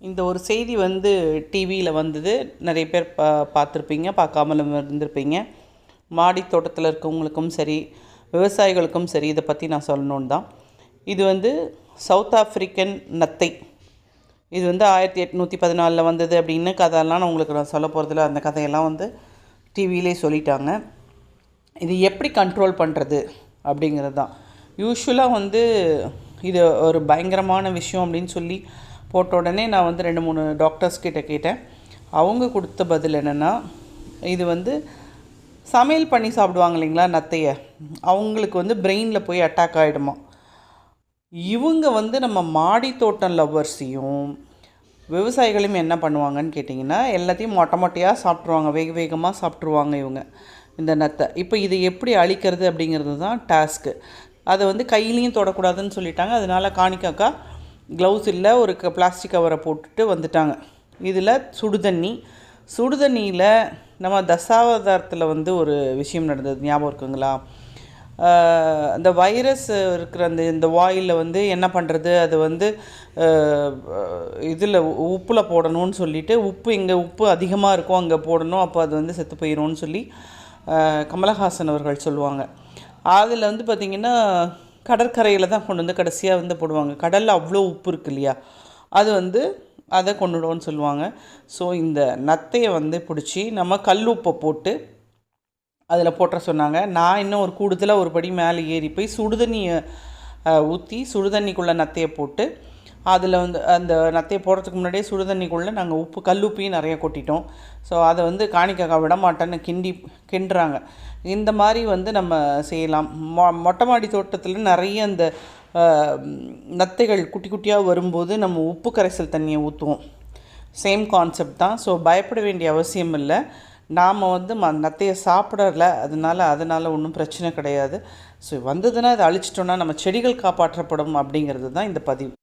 இந்த ஒரு செய்தி வந்து டிவியில் வந்தது. நிறைய பேர் பார்த்துருப்பீங்க, பார்க்காமலும் இருந்திருப்பீங்க. மாடி தோட்டத்தில் இருக்கவங்களுக்கும் சரி, விவசாயிகளுக்கும் சரி, இதை பற்றி நான் சொல்லணுன்னு தான். இது வந்து சவுத் ஆஃப்ரிக்கன் நத்தை. இது வந்து 1814 வந்தது அப்படின்னு கதையெல்லாம் நான் உங்களுக்கு சொல்ல போகிறதில்ல. அந்த கதையெல்லாம் வந்து டிவியிலே சொல்லிட்டாங்க. இது எப்படி கண்ட்ரோல் பண்ணுறது அப்படிங்கிறது தான். யூஸ்வலாக வந்து இது ஒரு பயங்கரமான விஷயம் அப்படின்னு சொல்லி போட்ட உடனே நான் வந்து 2-3 டாக்டர்ஸ் கிட்ட கேட்டேன். அவங்க கொடுத்த பதில் என்னென்னா, இது வந்து சமையல் பண்ணி சாப்பிடுவாங்க இல்லைங்களா நத்தையை, அவங்களுக்கு வந்து பிரெயினில் போய் அட்டாக் ஆகிடுமா. இவங்க வந்து நம்ம மாடி தோட்டம் லவ்வர்ஸையும் விவசாயிகளையும் என்ன பண்ணுவாங்கன்னு கேட்டிங்கன்னா, எல்லாத்தையும் மொட்டையாக சாப்பிட்ருவாங்க, வேகமாக சாப்பிட்ருவாங்க இவங்க இந்த நத்தை. இப்போ இதை எப்படி அழிக்கிறது அப்படிங்கிறது தான் டாஸ்க்கு. அதை வந்து கையிலையும் தொடக்கூடாதுன்னு சொல்லிட்டாங்க. அதனால காணிக்காக்கா க்ளவுஸ் இல்லை, ஒரு பிளாஸ்டிக் கவரை போட்டுட்டு வந்துட்டாங்க. இதில் சுடுதண்ணியில் நம்ம தசாவதாரத்தில் வந்து ஒரு விஷயம் நடந்தது, ஞாபகம் இருக்குங்களா? அந்த வைரஸ் இருக்கிற இந்த வாயில் வந்து என்ன பண்ணுறது, அது வந்து இதில் உப்பில் போடணும்னு சொல்லிவிட்டு, உப்பு அதிகமாக இருக்கும் அங்கே போடணும், அப்போ அது வந்து செத்து போயிடும்னு சொல்லி கமலஹாசன் அவர்கள் சொல்லுவாங்க. அதில் வந்து பார்த்திங்கன்னா கடற்கரையில் தான் கொண்டு வந்து கடைசியாக வந்து போடுவாங்க. கடலில் அவ்வளோ உப்பு இருக்குது இல்லையா, அது வந்து அதை கொண்டுடுவோன்னு சொல்லுவாங்க. ஸோ இந்த நத்தையை வந்து பிடிச்சி நம்ம கல் உப்பை போட்டு அதில் போட்டுற சொன்னாங்க. நான் இன்னும் ஒரு கூடுதலாக ஒரு படி மேலே ஏறி போய் சுடுதண்ணியை ஊற்றி சுடுதண்ணிக்குள்ளே நத்தையை போட்டு, அதில் வந்து அந்த நத்தையை போடுறதுக்கு முன்னாடியே சுடுதண்ணிக்குள்ளே நாங்கள் கல் உப்பையும் நிறைய கொட்டிட்டோம். ஸோ அதை வந்து காணிக்காக்கா விட மாட்டேன்னு கிண்டுறாங்க. இந்த மாதிரி வந்து நம்ம செய்யலாம். மொட்டை மாடி தோட்டத்தில் நிறைய இந்த நத்தைகள் குட்டி குட்டியாக வரும்போது நம்ம உப்பு கரைசல் தண்ணியை ஊற்றுவோம். சேம் கான்செப்ட் தான். ஸோ பயப்பட வேண்டிய அவசியம் இல்லை. நாம் வந்து நத்தையை சாப்பிடல, அதனால் ஒன்றும் பிரச்சனை கிடையாது. ஸோ வந்ததுன்னா அதை அழிச்சிட்டோன்னா நம்ம செடிகள் காப்பாற்றப்படும் அப்படிங்கிறது தான் இந்த பதிவு.